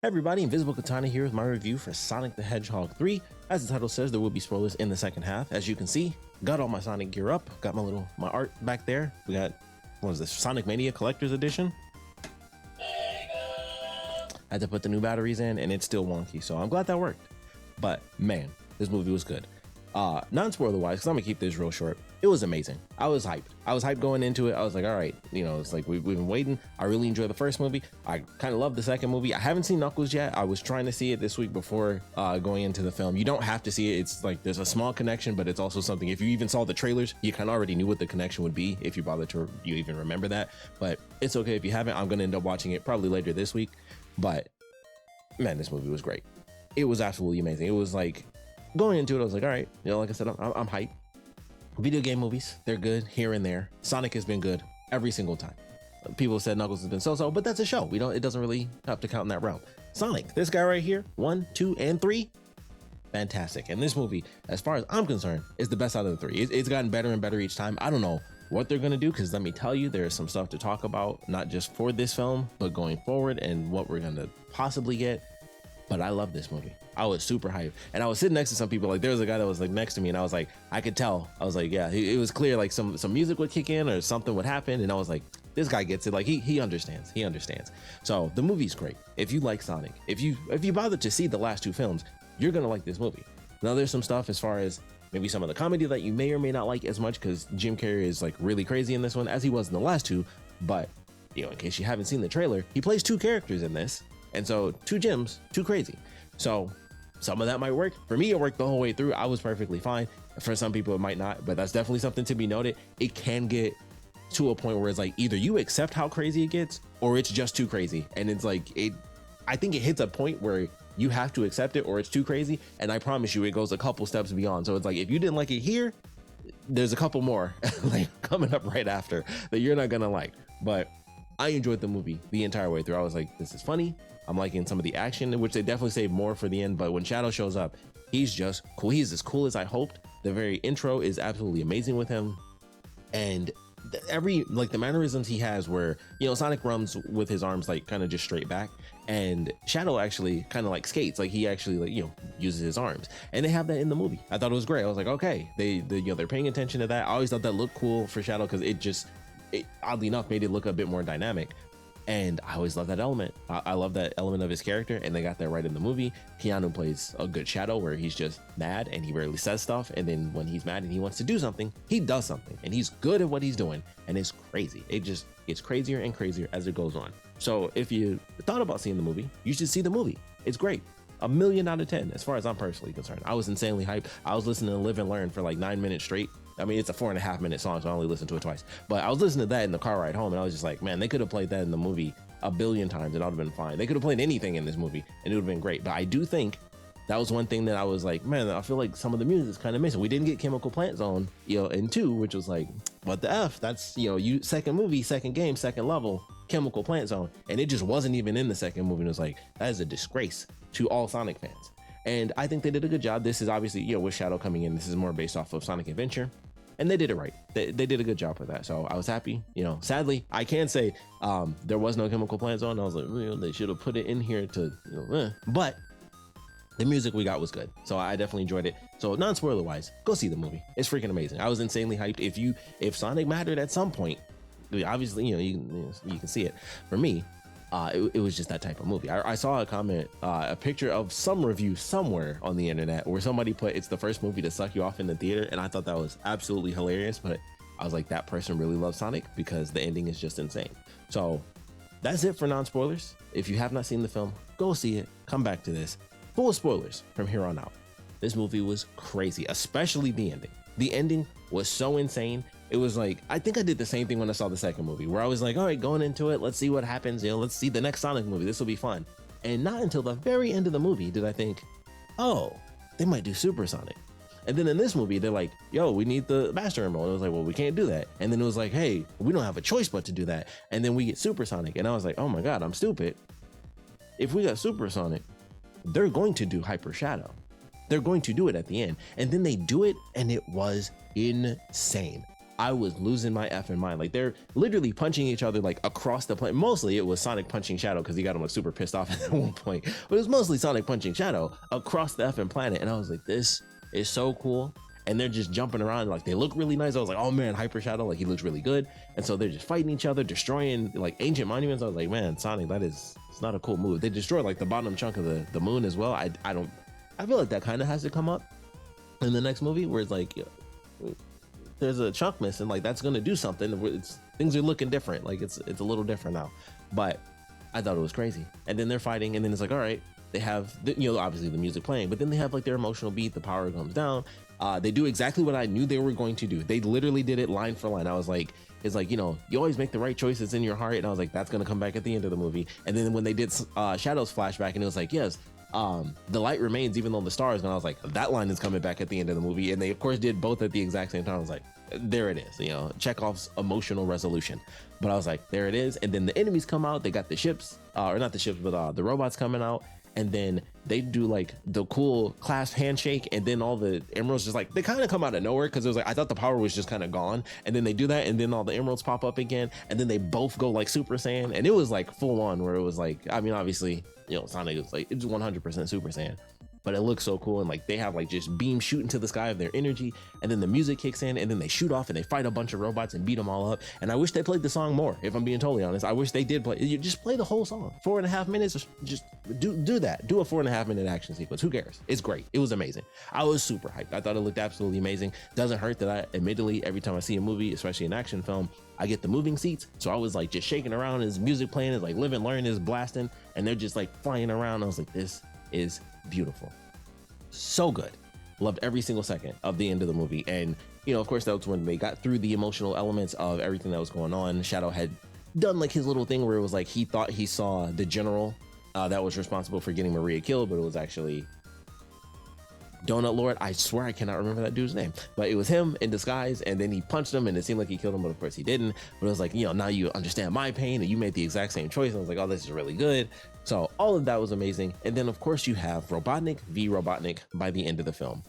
Hey everybody, Invisiblekatana here with my review for Sonic the Hedgehog 3. As the title says, there will be spoilers in the second half. As you can see, got all my Sonic gear up, got my art back there. We got, what is this, Sonic Mania Collector's Edition? I had to put the new batteries in and it's still wonky, so I'm glad that worked. But man, this movie was good. Non-spoiler wise, because I'm gonna keep this real short, it was amazing. I was hyped going into it. I was like, all right, it's like we've been waiting. I really enjoyed the first movie. I kind of loved the second movie. I haven't seen Knuckles yet. I was trying to see it this week before going into the film. You don't have to see it. It's like there's a small connection, but it's also something, if you even saw the trailers, you kind of already knew what the connection would be if you bothered to you even remember that. But it's okay if you haven't. I'm gonna end up watching it probably later this week. But man, this movie was great. It was absolutely amazing. It was like, going into it, I was like, all right, like I said, I'm hyped. Video game movies, they're good here and there. Sonic has been good every single time. People said Knuckles has been so-so, but that's a show. It doesn't really have to count in that realm. Sonic, this guy right here, 1, 2, and 3, fantastic. And this movie, as far as I'm concerned, is the best out of the three. It's gotten better and better each time. I don't know what they're gonna do, because let me tell you, there's some stuff to talk about, not just for this film, but going forward and what we're gonna possibly get. But I love this movie. I was super hyped. And I was sitting next to some people, like there was a guy that was like next to me and I was like, I could tell. I was like, yeah, it was clear like some music would kick in or something would happen. And I was like, this guy gets it. Like he understands. He understands. So the movie's great. If you like Sonic, if you bothered to see the last two films, you're gonna like this movie. Now there's some stuff as far as maybe some of the comedy that you may or may not like as much, because Jim Carrey is like really crazy in this one, as he was in the last two. But in case you haven't seen the trailer, he plays two characters in this. And so two Jims, too crazy. So some of that might work. For me, it worked the whole way through. I was perfectly fine. For some people, it might not, but that's definitely something to be noted. It can get to a point where it's like either you accept how crazy it gets or it's just too crazy. And it's like, I think it hits a point where you have to accept it or it's too crazy. And I promise you, it goes a couple steps beyond. So it's like, if you didn't like it here, there's a couple more like coming up right after that you're not gonna like. But I enjoyed the movie the entire way through. I was like, this is funny. I'm liking some of the action, which they definitely save more for the end. But when Shadow shows up, he's just cool. He's as cool as I hoped. The very intro is absolutely amazing with him. And the mannerisms he has where, Sonic runs with his arms like kind of just straight back. And Shadow actually kind of like skates, like he actually uses his arms. And they have that in the movie. I thought it was great. I was like, okay, they're paying attention to that. I always thought that looked cool for Shadow because it oddly enough made it look a bit more dynamic. And I always love that element. I love that element of his character, and they got that right in the movie. Keanu plays a good Shadow where he's just mad and he rarely says stuff, and then when he's mad and he wants to do something, he does something, and he's good at what he's doing, and it's crazy. It just gets crazier and crazier as it goes on. So if you thought about seeing the movie, you should see the movie. It's great. 1,000,000 out of 10 as far as I'm personally concerned. I was insanely hyped. I was listening to Live and Learn for like 9 minutes straight. I mean, it's a 4.5-minute song, so I only listened to it twice. But I was listening to that in the car ride home, and I was just like, man, they could have played that in the movie 1,000,000,000 times, and I'd have been fine. They could have played anything in this movie, and it would have been great. But I do think that was one thing that I was like, man, I feel like some of the music is kind of missing. We didn't get Chemical Plant Zone, in 2, which was like, what the F? That's, second movie, second game, second level, Chemical Plant Zone. And it just wasn't even in the second movie. And it was like, that is a disgrace to all Sonic fans. And I think they did a good job. This is obviously, with Shadow coming in, this is more based off of Sonic Adventure. And they did it right. They did a good job with that. So I was happy. Sadly, I can say there was no Chemical Plant Zone. I was like, they should have put it in here to, but the music we got was good. So I definitely enjoyed it. So non-spoiler wise, go see the movie. It's freaking amazing. I was insanely hyped. If Sonic mattered at some point, obviously, you can see it. For me, it was just that type of movie. I saw a comment, a picture of some review somewhere on the internet where somebody put, it's the first movie to suck you off in the theater. And I thought that was absolutely hilarious. But I was like, that person really loves Sonic because the ending is just insane. So that's it for non-spoilers. If you have not seen the film, go see it. Come back to this. Full spoilers from here on out. This movie was crazy, especially the ending. The ending was so insane. It was like, I think I did the same thing when I saw the second movie, where I was like, all right, going into it, let's see what happens. Let's see the next Sonic movie. This will be fun. And not until the very end of the movie did I think, oh, they might do Super Sonic. And then in this movie, they're like, yo, we need the Master Emerald. I was like, well, we can't do that. And then it was like, hey, we don't have a choice but to do that. And then we get Super Sonic. And I was like, oh my God, I'm stupid. If we got Super Sonic, they're going to do Hyper Shadow. They're going to do it at the end. And then they do it, and it was insane. I was losing my effing mind. Like they're literally punching each other like across the planet. Mostly it was Sonic punching Shadow because he got him like super pissed off at one point. But it was mostly Sonic punching Shadow across the effing planet. And I was like, this is so cool. And they're just jumping around, like they look really nice. I was like, oh man, Hyper Shadow, like he looks really good. And so they're just fighting each other, destroying like ancient monuments. I was like, man, Sonic, it's not a cool move. They destroyed like the bottom chunk of the moon as well. I feel like that kind of has to come up in the next movie where it's like, there's a chunk missing, like that's gonna do something. Things are looking different, like it's a little different now. But I thought it was crazy. And then they're fighting, and then it's like, all right, they have obviously the music playing, but then they have like their emotional beat, the power comes down. They do exactly what I knew they were going to do. They literally did it line for line. I was like, it's like, you always make the right choices in your heart, and I was like, that's gonna come back at the end of the movie. And then when they did Shadow's flashback, and it was like, yes, the light remains even though the stars, and I was like, that line is coming back at the end of the movie. And they of course did both at the exact same time. I was like, there it is, Chekhov's emotional resolution. But I was like, there it is. And then the enemies come out, they got the ships, or not the ships, but the robots coming out, and then they do like the cool clasp handshake, and then all the emeralds just like, they kind of come out of nowhere, because it was like, I thought the power was just kind of gone, and then they do that, and then all the emeralds pop up again, and then they both go like Super Saiyan, and it was like full on, where it was like, I mean, obviously, Sonic is like, it's 100% Super Saiyan, but it looks so cool. And like they have like just beams shooting to the sky of their energy, and then the music kicks in, and then they shoot off and they fight a bunch of robots and beat them all up. And I wish they played the song more, if I'm being totally honest. I wish they did play. You just play the whole song, 4.5 minutes. Just do that. Do a 4.5 minute action sequence. Who cares? It's great. It was amazing. I was super hyped. I thought it looked absolutely amazing. Doesn't hurt that I admittedly, every time I see a movie, especially an action film, I get the moving seats. So I was like just shaking around as music playing, is like Live and Learn is blasting, and they're just like flying around. I was like, this is beautiful. So good. Loved every single second of the end of the movie. And of course, that was when they got through the emotional elements of everything that was going on. Shadow had done like his little thing where it was like he thought he saw the general that was responsible for getting Maria killed, but it was actually Donut Lord. I swear I cannot remember that dude's name, but it was him in disguise, and then he punched him, and it seemed like he killed him, but of course he didn't. But it was like, now you understand my pain, and you made the exact same choice. And I was like, oh, this is really good. So all of that was amazing. And then of course you have Robotnik v Robotnik by the end of the film.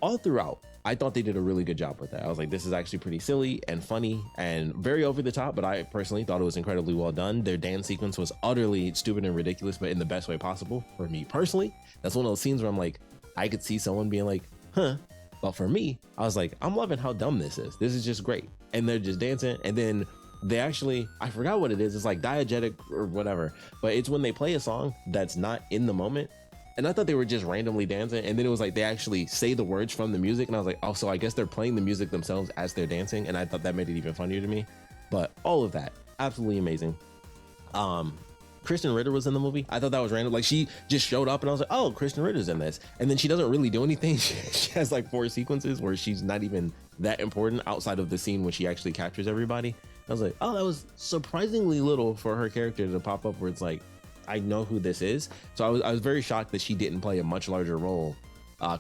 All throughout, I thought they did a really good job with that. I was like, this is actually pretty silly and funny and very over the top, but I personally thought it was incredibly well done. Their dance sequence was utterly stupid and ridiculous, but in the best way possible for me personally. That's one of those scenes where I'm like, I could see someone being like, huh. But for me, I was like, I'm loving how dumb this is. This is just great. And they're just dancing. And then they actually, I forgot what it is. It's like diegetic or whatever, but it's when they play a song that's not in the moment. And I thought they were just randomly dancing. And then it was like, they actually say the words from the music. And I was like, oh, so I guess they're playing the music themselves as they're dancing. And I thought that made it even funnier to me. But all of that, absolutely amazing. Kristen Ritter was in the movie. I thought that was random. Like she just showed up and I was like, oh, Kristen Ritter's in this. And then she doesn't really do anything. She has like 4 sequences where she's not even that important outside of the scene when she actually captures everybody. I was like, oh, that was surprisingly little for her character to pop up where it's like, I know who this is. So I was very shocked that she didn't play a much larger role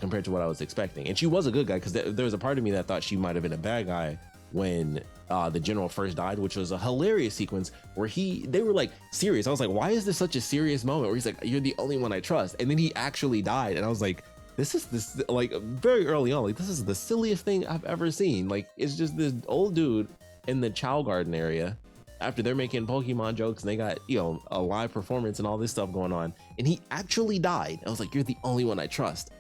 compared to what I was expecting. And she was a good guy, because there was a part of me that thought she might have been a bad guy when the general first died, which was a hilarious sequence where they were like serious. I was like, why is this such a serious moment where he's like, you're the only one I trust? And then he actually died. And I was like, this is like very early on, like this is the silliest thing I've ever seen. Like it's just this old dude in the Chow Garden area after they're making Pokemon jokes and they got, a live performance and all this stuff going on. And he actually died. I was like, you're the only one I trust.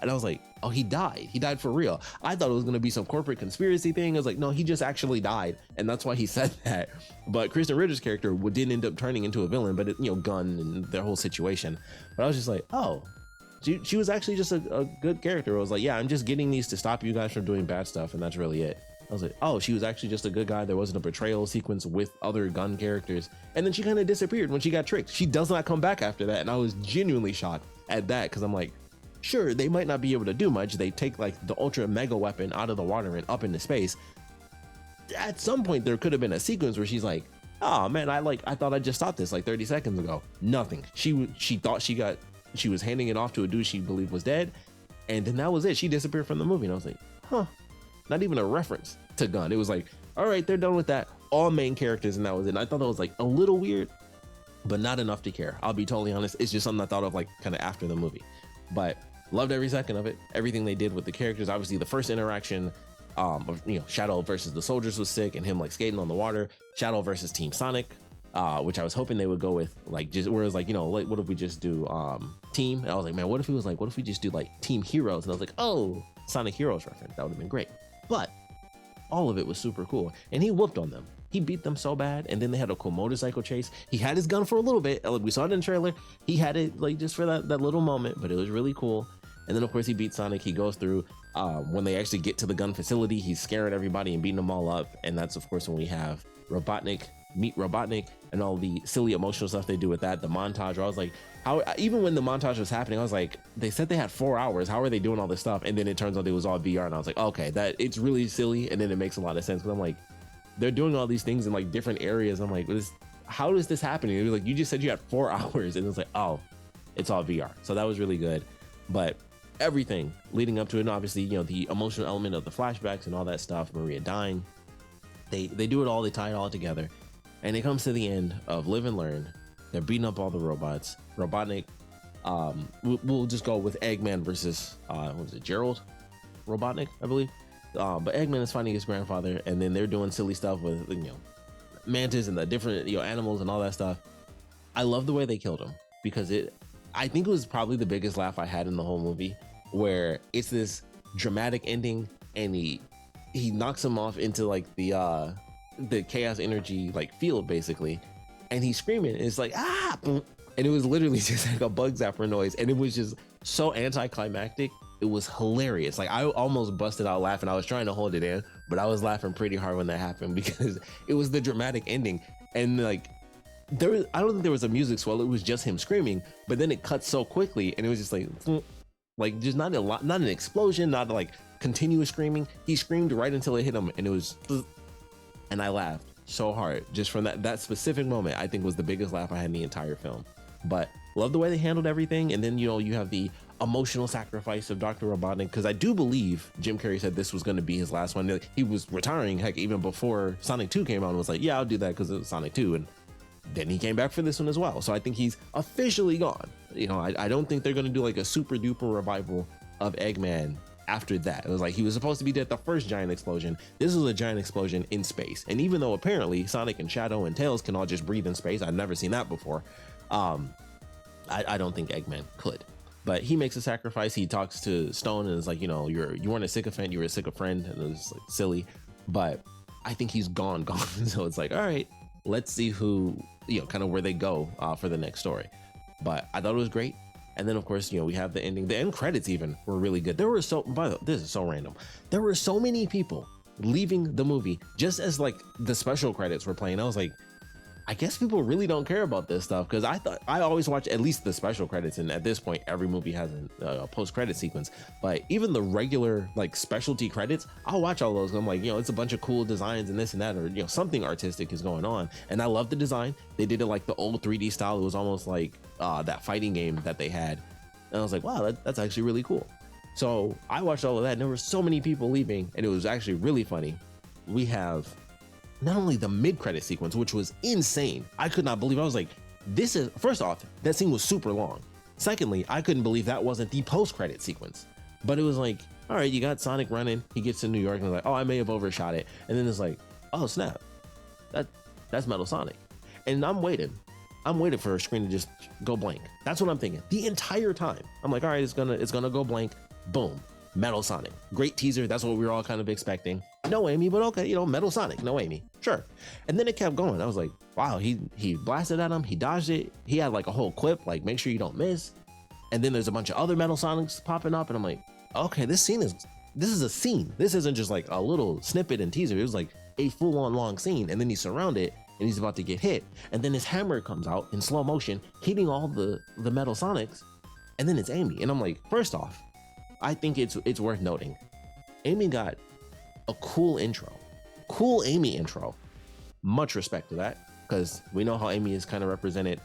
And I was like, oh, he died. He died for real. I thought it was going to be some corporate conspiracy thing. I was like, no, he just actually died. And that's why he said that. But Kristen Ritter's character didn't end up turning into a villain, but Gun and their whole situation. But I was just like, oh, she was actually just a good character. I was like, yeah, I'm just getting these to stop you guys from doing bad stuff. And that's really it. I was like, oh, she was actually just a good guy. There wasn't a betrayal sequence with other Gun characters. And then she kind of disappeared when she got tricked. She does not come back after that. And I was genuinely shocked at that, because I'm like, sure, they might not be able to do much. They take like the ultra mega weapon out of the water and up into space. At some point, there could have been a sequence where she's like, oh man, I thought I just stopped this like 30 seconds ago. Nothing. She thought she was handing it off to a dude she believed was dead. And then that was it. She disappeared from the movie. And I was like, huh. Not even a reference to Gun. It was like, all right, they're done with that. All main characters, and that was it. And I thought that was like a little weird, but not enough to care. I'll be totally honest. It's just something I thought of like kind of after the movie. But loved every second of it. Everything they did with the characters. Obviously, the first interaction Shadow versus the soldiers was sick, and him like skating on the water. Shadow versus Team Sonic, which I was hoping they would go with, like, just where it was like, like, what if we just do team? And I was like, man, what if we just do like Team Heroes? And I was like, oh, Sonic Heroes reference, that would have been great. But all of it was super cool, and he whooped on them. He beat them so bad, and then they had a cool motorcycle chase. He had his gun for a little bit. Like, we saw it in the trailer. He had it like just for that little moment, but it was really cool. And then of course he beats Sonic. He goes through when they actually get to the gun facility, he's scaring everybody and beating them all up. And that's of course when we have meet Robotnik and all the silly emotional stuff they do with that. The montage, where I was like, how, even when the montage was happening, I was like, they said they had 4 hours. How are they doing all this stuff? And then it turns out it was all VR, and I was like, okay, that it's really silly. And then it makes a lot of sense, because I'm like, they're doing all these things in like different areas. I'm like, how is this happening? It was like, you just said you had 4 hours, and it's like, oh, it's all VR. So that was really good. But everything leading up to it, and obviously, the emotional element of the flashbacks and all that stuff, Maria dying, they do it all, they tie it all together, and it comes to the end of Live and Learn. They're beating up all the robots. Robotnik, we'll just go with Eggman versus what was it, Gerald Robotnik, I believe. But Eggman is finding his grandfather, and then they're doing silly stuff with Mantis and the different animals and all that stuff. I love the way they killed him, because I think it was probably the biggest laugh I had in the whole movie, where it's this dramatic ending, and he knocks him off into like the chaos energy like field basically, and he's screaming, and it's like, ah, and it was literally just like a bug zapper noise, and it was just so anticlimactic. It was hilarious. Like, I almost busted out laughing. I was trying to hold it in, but I was laughing pretty hard when that happened, because it was the dramatic ending, and like, I don't think there was a music swell. It was just him screaming, but then it cut so quickly, and it was just like just not an explosion, not like continuous screaming. He screamed right until it hit him, and it was, and I laughed so hard just from that specific moment. I think was the biggest laugh I had in the entire film. But love the way they handled everything. And then you have the emotional sacrifice of Dr. Robotnik, because I do believe Jim Carrey said this was going to be his last one. He was retiring, heck, even before Sonic 2 came out, and was like, yeah, I'll do that because it was Sonic 2, and then he came back for this one as well. So I think he's officially gone. I don't think they're going to do like a super duper revival of Eggman after that. It was like, he was supposed to be dead the first giant explosion. This was a giant explosion in space. And even though apparently Sonic and Shadow and Tails can all just breathe in space, I've never seen that before. I don't think Eggman could. But he makes a sacrifice. He talks to Stone and is like, you weren't a sycophant, you were a sycophant, and it was like silly. But I think he's gone. So it's like, all right, let's see who, kind of where they go for the next story. But I thought it was great. And then of course, we have the ending. The end credits even were really good. There were this is so random. There were so many people leaving the movie just as like the special credits were playing. I was like, I guess people really don't care about this stuff, because I thought I always watch at least the special credits, and at this point every movie has a post-credit sequence. But even the regular like specialty credits, I'll watch all those. I'm like, it's a bunch of cool designs and this and that, or something artistic is going on, and I love the design. They did it like the old 3D style. It was almost like that fighting game that they had, and I was like, wow, that's actually really cool. So I watched all of that, and there were so many people leaving, and it was actually really funny. We have not only the mid-credit sequence, which was insane. I could not believe. I was like, first off, that scene was super long. Secondly, I couldn't believe that wasn't the post-credit sequence. But it was like, all right, you got Sonic running, he gets to New York, and like, oh, I may have overshot it. And then it's like, oh snap, that's Metal Sonic. And I'm waiting for a screen to just go blank. That's what I'm thinking the entire time. I'm like, all right, it's gonna go blank. Boom, Metal Sonic. Great teaser. That's what we were all kind of expecting. No Amy, but okay, Metal Sonic, no Amy, sure. And then it kept going. I was like, wow, he blasted at him, he dodged it. He had like a whole clip, like, make sure you don't miss. And then there's a bunch of other Metal Sonics popping up, and I'm like, okay, this is a scene. This isn't just like a little snippet and teaser. It was like a full-on long scene. And then he's surrounded, and he's about to get hit. And then his hammer comes out in slow motion, hitting all the Metal Sonics. And then it's Amy. And I'm like, first off, I think it's worth noting, Amy got a cool Amy intro. Much respect to that, because we know how Amy is kind of represented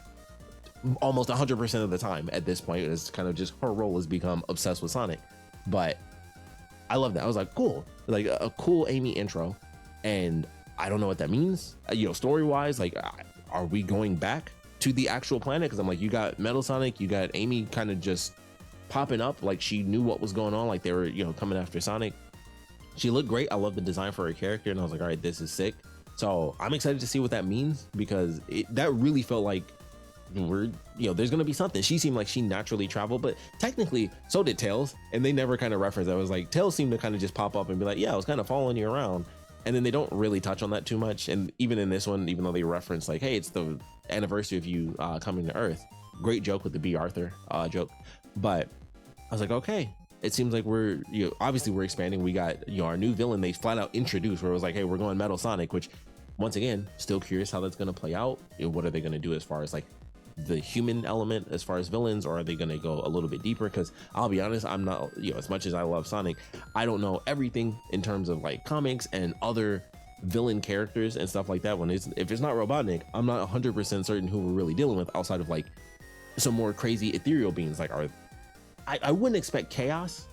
almost 100% of the time at this point. It's kind of just her role has become obsessed with Sonic. But I love that. I was like, cool, like a cool Amy intro. And I don't know what that means, story wise. Like, are we going back to the actual planet? Because I'm like, you got Metal Sonic, you got Amy kind of just popping up, like she knew what was going on, like they were coming after Sonic. She looked great. I love the design for her character, and I was like, all right, this is sick. So I'm excited to see what that means, because that really felt like there's gonna be something. She seemed like she naturally traveled, but technically so did Tails, and they never kind of referenced that. It was like Tails seemed to kind of just pop up and be like, yeah, I was kind of following you around, and then they don't really touch on that too much. And even in this one, even though they reference like, hey, it's the anniversary of you coming to Earth, great joke with the B. Arthur joke, but I was like, okay, it seems like we're obviously we're expanding. We got our new villain they flat out introduced, where it was like, hey, we're going Metal Sonic, which once again, still curious how that's going to play out. What are they going to do as far as like the human element as far as villains, or are they going to go a little bit deeper? Because I'll be honest, I'm not, as much as I love Sonic, I don't know everything in terms of like comics and other villain characters and stuff like that. If it's not Robotnik, I'm not 100% certain who we're really dealing with outside of like some more crazy ethereal beings. Like I wouldn't expect Chaos,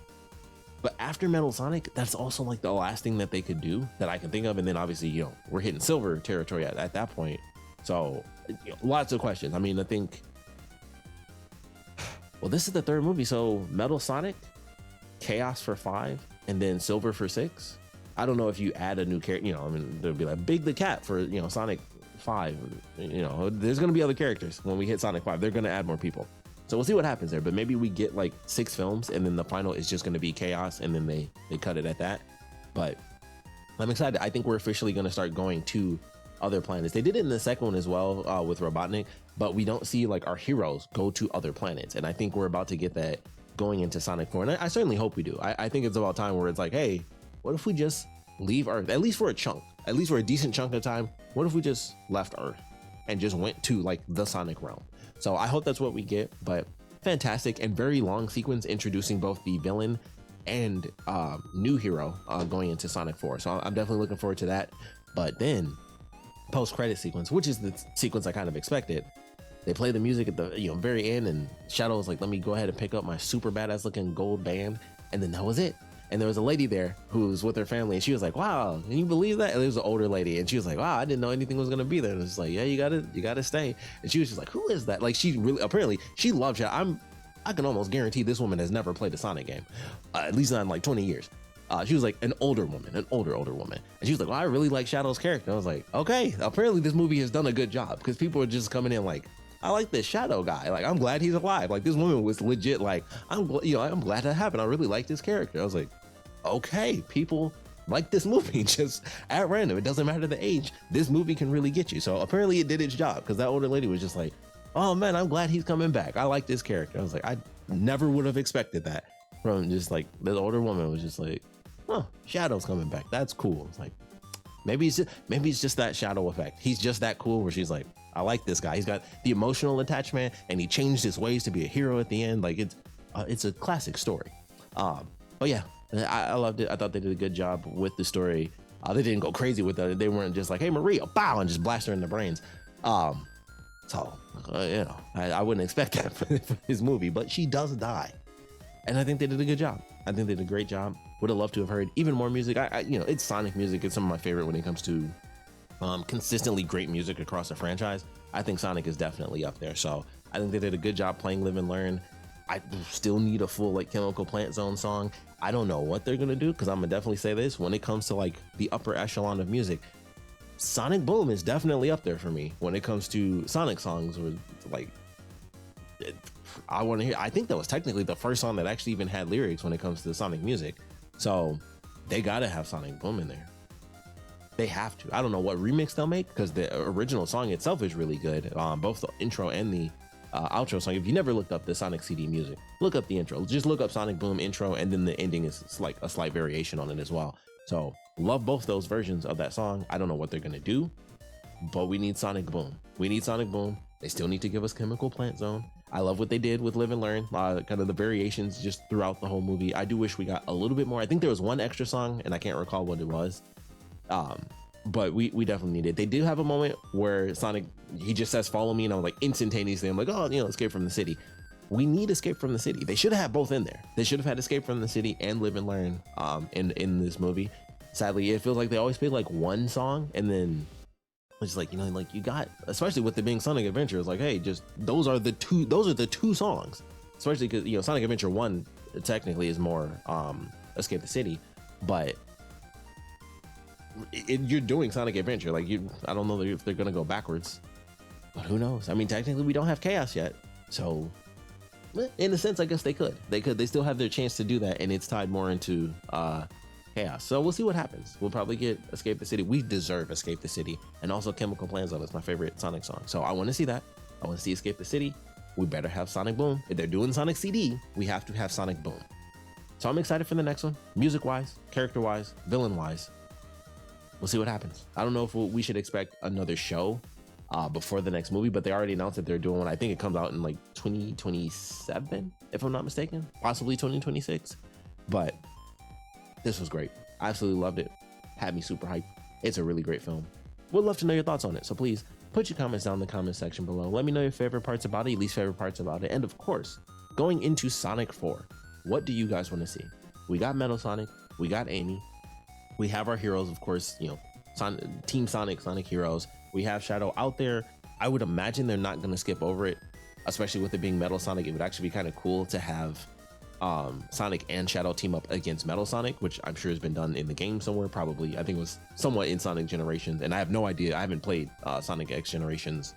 but after Metal Sonic, that's also like the last thing that they could do that I can think of. And then obviously, we're hitting Silver territory at that point. So lots of questions. I mean, I think, well, this is the third movie. So Metal Sonic, Chaos for 5, and then Silver for 6. I don't know if you add a new character, I mean, there'll be like Big the Cat for, Sonic 5. There's going to be other characters when we hit Sonic 5. They're going to add more people. So we'll see what happens there. But maybe we get like 6 films, and then the final is just going to be Chaos, and then they cut it at that. But I'm excited. I think we're officially going to start going to other planets. They did it in the second one as well with Robotnik, but we don't see like our heroes go to other planets. And I think we're about to get that going into Sonic 4. And I certainly hope we do. I think it's about time where it's like, hey, what if we just leave Earth, at least for a chunk, at least for a decent chunk of time? What if we just left Earth and just went to like the Sonic realm? So I hope that's what we get. But fantastic and very long sequence introducing both the villain and new hero going into Sonic 4. So I'm definitely looking forward to that. But then post-credit sequence, which is the sequence I kind of expected, they play the music at the very end, and Shadow was like, let me go ahead and pick up my super badass looking gold band, and then that was it. And there was a lady there who was with her family, and she was like, wow, can you believe that? And it was an older lady, and she was like, wow, I didn't know anything was gonna be there. And it was like, yeah, you gotta stay. And she was just like, who is that? Like, she really, apparently she loved Shadow. I can almost guarantee this woman has never played a Sonic game, at least not in like 20 years. She was like an older woman, an older woman. And she was like, well, I really like Shadow's character. I was like, okay, apparently this movie has done a good job, because people are just coming in like, I like this Shadow guy. Like, I'm glad he's alive. Like, this woman was legit like, I'm glad that happened. I really like this character. I was like, okay, people like this movie just at random. It doesn't matter the age. This movie can really get you. So apparently it did its job, because that older lady was just like, oh man, I'm glad he's coming back. I like this character. I was like, I never would have expected that from just like this older woman. Was just like, oh, Shadow's coming back. That's cool. It's like, maybe it's just that Shadow effect. He's just that cool where she's like, I like this guy. He's got the emotional attachment, and he changed his ways to be a hero at the end. Like, it's a classic story. But yeah, I loved it. I thought they did a good job with the story. They didn't go crazy with it. They weren't just like, hey, Maria, bow, and just blast her in the brains. So I wouldn't expect that for his movie, but she does die. And I think they did a good job. I think they did a great job. Would have loved to have heard even more music. It's Sonic music. It's some of my favorite when it comes to consistently great music across a franchise. I think Sonic is definitely up there. So I think they did a good job playing Live and Learn. I still need a full like Chemical Plant Zone song. I don't know what they're gonna do, because I'm gonna definitely say this, when it comes to like the upper echelon of music, Sonic Boom is definitely up there for me when it comes to Sonic songs. Where like, I want to hear. I think that was technically the first song that actually even had lyrics when it comes to Sonic music. So they gotta have Sonic Boom in there. They have to. I don't know what remix they'll make, because the original song itself is really good. Both the intro and the outro song. If you never looked up the Sonic CD music, look up the intro. Just look up Sonic Boom intro, and then the ending is like a slight variation on it as well. So love both those versions of that song. I don't know what they're gonna do, but we need Sonic Boom. We need Sonic Boom. They still need to give us Chemical Plant Zone. I love what they did with Live and Learn, kind of the variations just throughout the whole movie. I do wish we got a little bit more. I think there was one extra song, and I can't recall what it was. But we definitely need it. They do have a moment where Sonic, he just says, follow me, and I'm like, instantaneously, I'm like, oh, Escape from the City. We need Escape from the City. They should have had both in there. They should have had Escape from the City and Live and Learn in this movie. Sadly, it feels like they always play like one song, and then it's like, like you got, especially with it being Sonic Adventure, it's like, hey, just those are the two songs. Especially because Sonic Adventure 1 technically is more Escape the City, but you're doing Sonic Adventure. Like I don't know if they're gonna go backwards, but who knows? I mean, technically we don't have Chaos yet, so in a sense, I guess they could. They still have their chance to do that, and it's tied more into Chaos. So we'll see what happens. We'll probably get Escape the City. We deserve Escape the City, and also Chemical Plan Zone is my favorite Sonic song. So I want to see that. I want to see Escape the City. We better have Sonic Boom. If they're doing Sonic CD, we have to have Sonic Boom. So I'm excited for the next one. Music-wise, character-wise, villain-wise. We'll see what happens. I don't know if we should expect another show before the next movie, but they already announced that they're doing one. I think it comes out in like 2027, if I'm not mistaken, possibly 2026. But this was great. I absolutely loved it. Had me super hyped. It's a really great film. Would love to know your thoughts on it. So please put your comments down in the comment section below. Let me know your favorite parts about it, your least favorite parts about it. And of course, going into Sonic 4, what do you guys want to see? We got Metal Sonic, we got Amy, we have our heroes, of course, you know, Team Sonic, Sonic Heroes. We have Shadow out there. I would imagine they're not going to skip over it, especially with it being Metal Sonic. It would actually be kind of cool to have Sonic and Shadow team up against Metal Sonic, which I'm sure has been done in the game somewhere. Probably, I think it was somewhat in Sonic Generations, and I have no idea. I haven't played Sonic X Generations,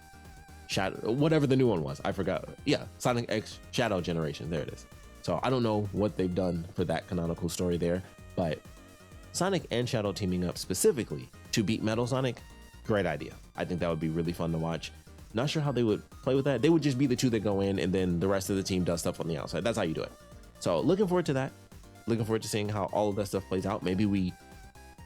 Shadow, whatever the new one was. I forgot. Yeah, Sonic X Shadow Generation. There it is. So I don't know what they've done for that canonical story there, but Sonic and Shadow teaming up specifically to beat Metal Sonic, great idea. I think that would be really fun to watch. Not sure how they would play with that. They would just be the two that go in, and then the rest of the team does stuff on the outside. That's how you do it. So looking forward to that. Looking forward to seeing how all of that stuff plays out. Maybe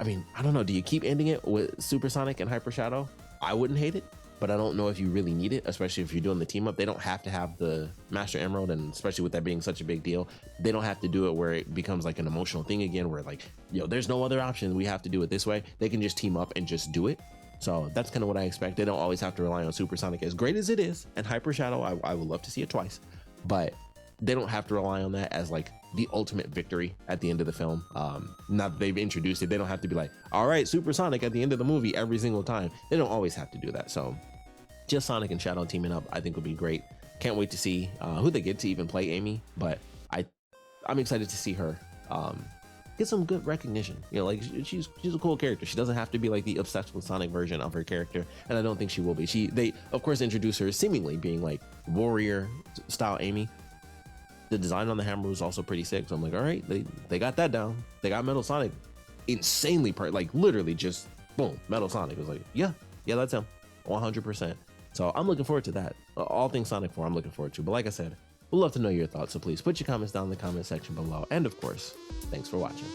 I don't know. Do you keep ending it with Super Sonic and Hyper Shadow? I wouldn't hate it, but I don't know if you really need it, especially if you're doing the team up. They don't have to have the Master Emerald, and especially with that being such a big deal, they don't have to do it where it becomes like an emotional thing again, where like, yo, there's no other option. We have to do it this way. They can just team up and just do it. So that's kind of what I expect. They don't always have to rely on Super Sonic, as great as it is, and Hyper Shadow. I would love to see it twice, but they don't have to rely on that as like the ultimate victory at the end of the film. Now that they've introduced it, they don't have to be like, all right, Super Sonic at the end of the movie every single time. They don't always have to do that. So just Sonic and Shadow teaming up, I think would be great. Can't wait to see who they get to even play Amy, but I'm excited to see her get some good recognition. You know, like she's a cool character. She doesn't have to be like the obsessed with Sonic version of her character, and I don't think she will be. They of course introduce her seemingly being like warrior style Amy. The design on the hammer was also pretty sick, so I'm like, all right, they got that down. They got Metal Sonic insanely like literally just boom, Metal Sonic. It was like, yeah, that's him 100%. So I'm looking forward to that. All things Sonic 4 I'm looking forward to. But like I said, we'd love to know your thoughts, so please put your comments down in the comment section below. And of course, thanks for watching.